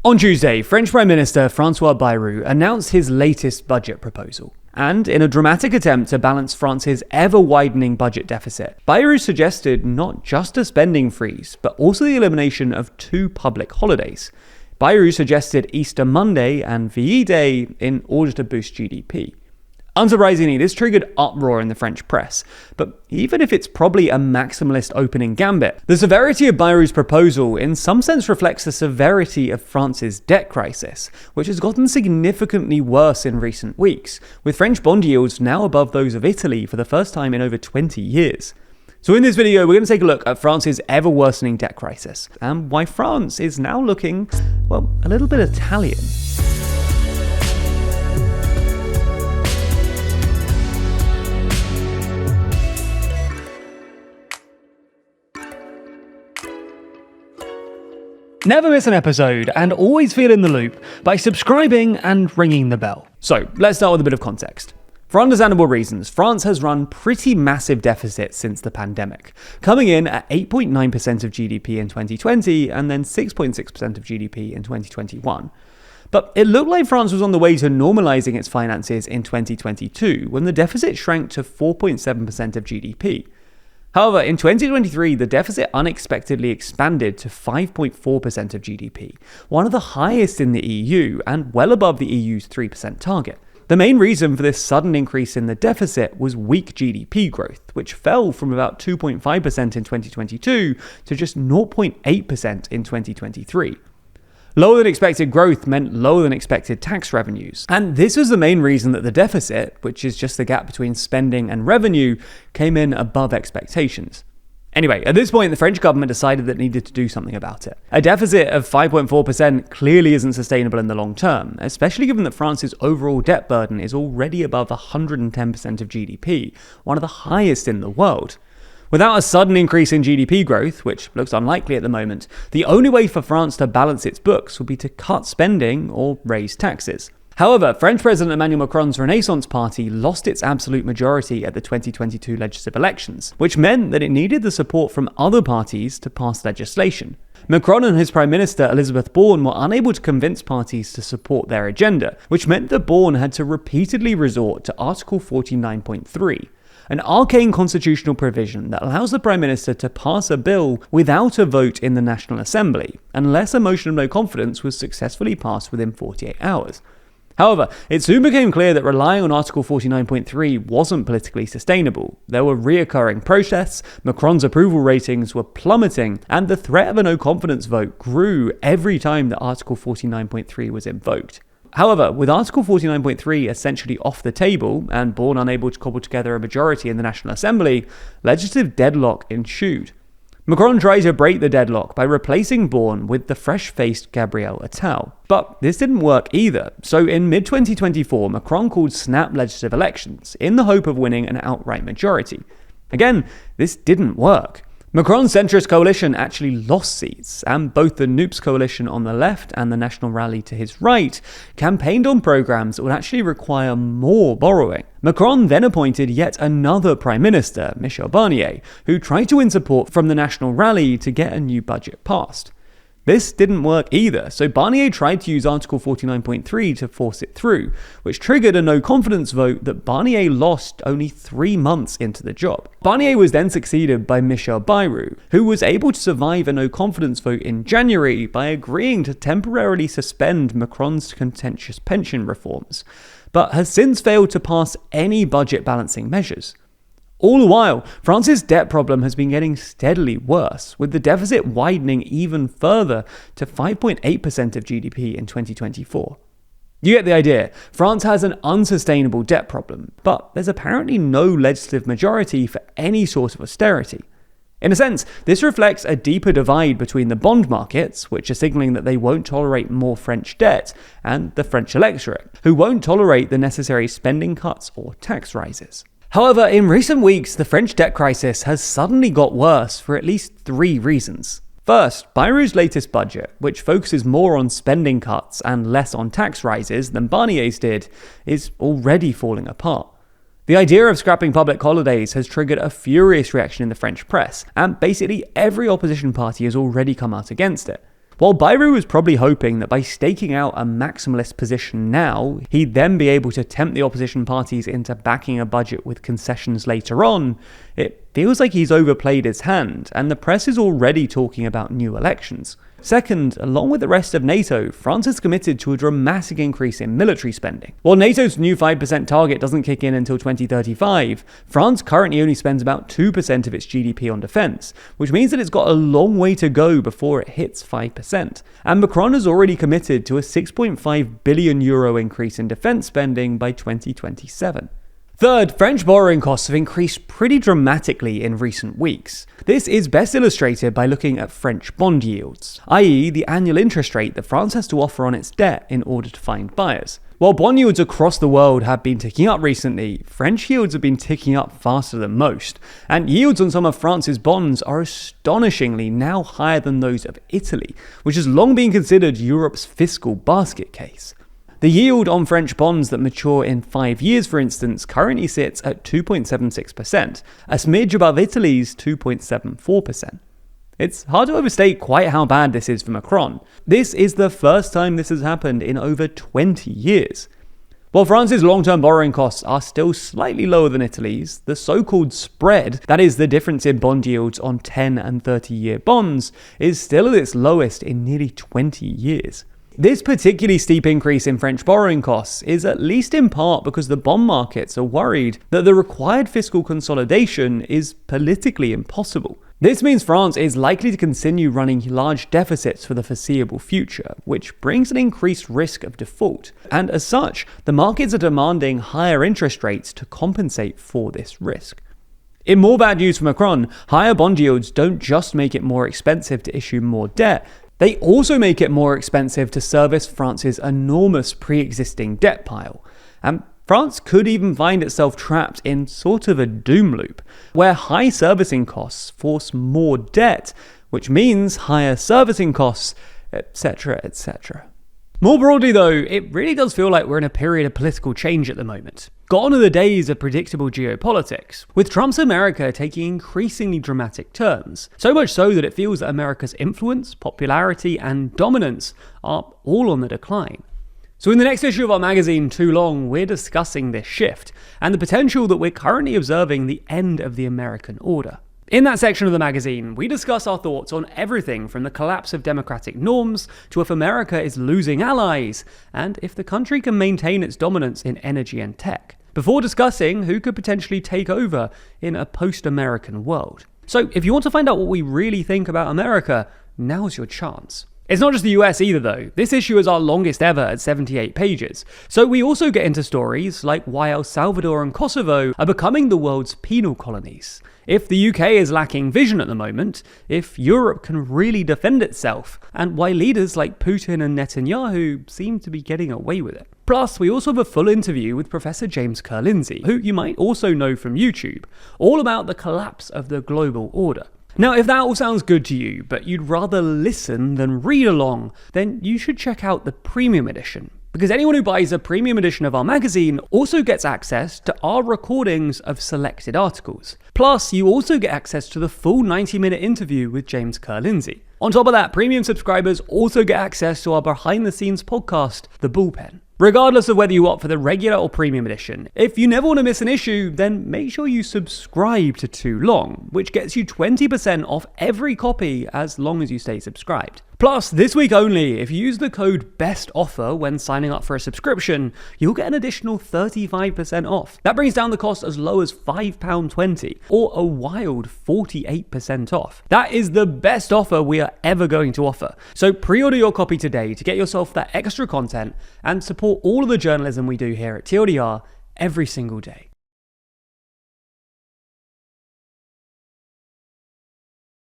On Tuesday, French Prime Minister François Bayrou announced his latest budget proposal. And in a dramatic attempt to balance France's ever-widening budget deficit, Bayrou suggested not just a spending freeze, but also the elimination of 2 public holidays. Bayrou suggested Easter Monday and VE Day in order to boost GDP. Unsurprisingly, this triggered uproar in the French press, but even if it's probably a maximalist opening gambit, the severity of Bayrou's proposal in some sense reflects the severity of France's debt crisis, which has gotten significantly worse in recent weeks, with French bond yields now above those of Italy for the first time in over 20 years. So in this video, we're going to take a look at France's ever-worsening debt crisis, and why France is now looking, well, a little bit Italian. Never miss an episode and always feel in the loop by subscribing and ringing the bell. So let's start with a bit of context. For understandable reasons, France has run pretty massive deficits since the pandemic, coming in at 8.9% of GDP in 2020 and then 6.6% of GDP in 2021. But it looked like France was on the way to normalizing its finances in 2022 when the deficit shrank to 4.7% of GDP. However, in 2023, the deficit unexpectedly expanded to 5.4% of GDP, one of the highest in the EU and well above the EU's 3% target. The main reason for this sudden increase in the deficit was weak GDP growth, which fell from about 2.5% in 2022 to just 0.8% in 2023. Lower than expected growth meant lower than expected tax revenues. And this was the main reason that the deficit, which is just the gap between spending and revenue, came in above expectations. Anyway, at this point, the French government decided that it needed to do something about it. A deficit of 5.4% clearly isn't sustainable in the long term, especially given that France's overall debt burden is already above 110% of GDP, one of the highest in the world. Without a sudden increase in GDP growth, which looks unlikely at the moment, the only way for France to balance its books would be to cut spending or raise taxes. However, French President Emmanuel Macron's Renaissance Party lost its absolute majority at the 2022 legislative elections, which meant that it needed the support from other parties to pass legislation. Macron and his Prime Minister Elisabeth Borne were unable to convince parties to support their agenda, which meant that Borne had to repeatedly resort to Article 49.3. An arcane constitutional provision that allows the Prime Minister to pass a bill without a vote in the National Assembly, unless a motion of no confidence was successfully passed within 48 hours. However, it soon became clear that relying on Article 49.3 wasn't politically sustainable. There were reoccurring protests, Macron's approval ratings were plummeting, and the threat of a no-confidence vote grew every time that Article 49.3 was invoked. However, with Article 49.3 essentially off the table and Borne unable to cobble together a majority in the National Assembly, legislative deadlock ensued. Macron tried to break the deadlock by replacing Borne with the fresh-faced Gabriel Attal. But this didn't work either, so in mid-2024, Macron called snap legislative elections in the hope of winning an outright majority. Again, this didn't work. Macron's centrist coalition actually lost seats, and both the NUPES coalition on the left and the National Rally to his right campaigned on programs that would actually require more borrowing. Macron then appointed yet another Prime Minister, Michel Barnier, who tried to win support from the National Rally to get a new budget passed. This didn't work either, so Barnier tried to use Article 49.3 to force it through, which triggered a no-confidence vote that Barnier lost only 3 months into the job. Barnier was then succeeded by Michel Bayrou, who was able to survive a no-confidence vote in January by agreeing to temporarily suspend Macron's contentious pension reforms, but has since failed to pass any budget balancing measures. All the while, France's debt problem has been getting steadily worse, with the deficit widening even further to 5.8% of GDP in 2024. You get the idea. France has an unsustainable debt problem, but there's apparently no legislative majority for any sort of austerity. In a sense, this reflects a deeper divide between the bond markets, which are signaling that they won't tolerate more French debt, and the French electorate, who won't tolerate the necessary spending cuts or tax rises. However, in recent weeks, the French debt crisis has suddenly got worse for at least 3 reasons. First, Bayrou's latest budget, which focuses more on spending cuts and less on tax rises than Barnier's did, is already falling apart. The idea of scrapping public holidays has triggered a furious reaction in the French press, and basically every opposition party has already come out against it. While Bayrou was probably hoping that by staking out a maximalist position now, he'd then be able to tempt the opposition parties into backing a budget with concessions later on, it feels like he's overplayed his hand, and the press is already talking about new elections. Second, along with the rest of NATO, France is committed to a dramatic increase in military spending. While NATO's new 5% target doesn't kick in until 2035, France currently only spends about 2% of its GDP on defense, which means that it's got a long way to go before it hits 5%. And Macron has already committed to a 6.5 billion euro increase in defense spending by 2027. Third, French borrowing costs have increased pretty dramatically in recent weeks. This is best illustrated by looking at French bond yields, i.e. the annual interest rate that France has to offer on its debt in order to find buyers. While bond yields across the world have been ticking up recently, French yields have been ticking up faster than most, and yields on some of France's bonds are astonishingly now higher than those of Italy, which has long been considered Europe's fiscal basket case. The yield on French bonds that mature in 5 years, for instance, currently sits at 2.76%, a smidge above Italy's 2.74%. It's hard to overstate quite how bad this is for Macron. This is the first time this has happened in over 20 years. While France's long-term borrowing costs are still slightly lower than Italy's, the so-called spread, that is the difference in bond yields on 10 and 30-year bonds, is still at its lowest in nearly 20 years. This particularly steep increase in French borrowing costs is at least in part because the bond markets are worried that the required fiscal consolidation is politically impossible. This means France is likely to continue running large deficits for the foreseeable future, which brings an increased risk of default. And as such, the markets are demanding higher interest rates to compensate for this risk. In more bad news for Macron, higher bond yields don't just make it more expensive to issue more debt, they also make it more expensive to service France's enormous pre-existing debt pile. And France could even find itself trapped in sort of a doom loop, where high servicing costs force more debt, which means higher servicing costs, etc., etc. More broadly though, it really does feel like we're in a period of political change at the moment. Gone are the days of predictable geopolitics, with Trump's America taking increasingly dramatic turns, so much so that it feels that America's influence, popularity, and dominance are all on the decline. So in the next issue of our magazine, Too Long, we're discussing this shift, and the potential that we're currently observing the end of the American order. In that section of the magazine, we discuss our thoughts on everything from the collapse of democratic norms to if America is losing allies, and if the country can maintain its dominance in energy and tech, before discussing who could potentially take over in a post-American world. So if you want to find out what we really think about America, now's your chance. It's not just the US either though. This issue is our longest ever at 78 pages. So we also get into stories like why El Salvador and Kosovo are becoming the world's penal colonies, if the UK is lacking vision at the moment, if Europe can really defend itself, and why leaders like Putin and Netanyahu seem to be getting away with it. Plus, we also have a full interview with Professor James Kerr-Lindsay, who you might also know from YouTube, all about the collapse of the global order. Now, if that all sounds good to you, but you'd rather listen than read along, then you should check out the premium edition. Because anyone who buys a premium edition of our magazine also gets access to our recordings of selected articles. Plus, you also get access to the full 90-minute interview with James Kerr-Lindsay. On top of that, premium subscribers also get access to our behind-the-scenes podcast, The Bullpen. Regardless of whether you opt for the regular or premium edition, if you never want to miss an issue, then make sure you subscribe to Too Long, which gets you 20% off every copy as long as you stay subscribed. Plus, this week only, if you use the code BESTOFFER when signing up for a subscription, you'll get an additional 35% off. That brings down the cost as low as £5.20, or a wild 48% off. That is the best offer we are ever going to offer. So pre-order your copy today to get yourself that extra content and support all of the journalism we do here at TLDR every single day.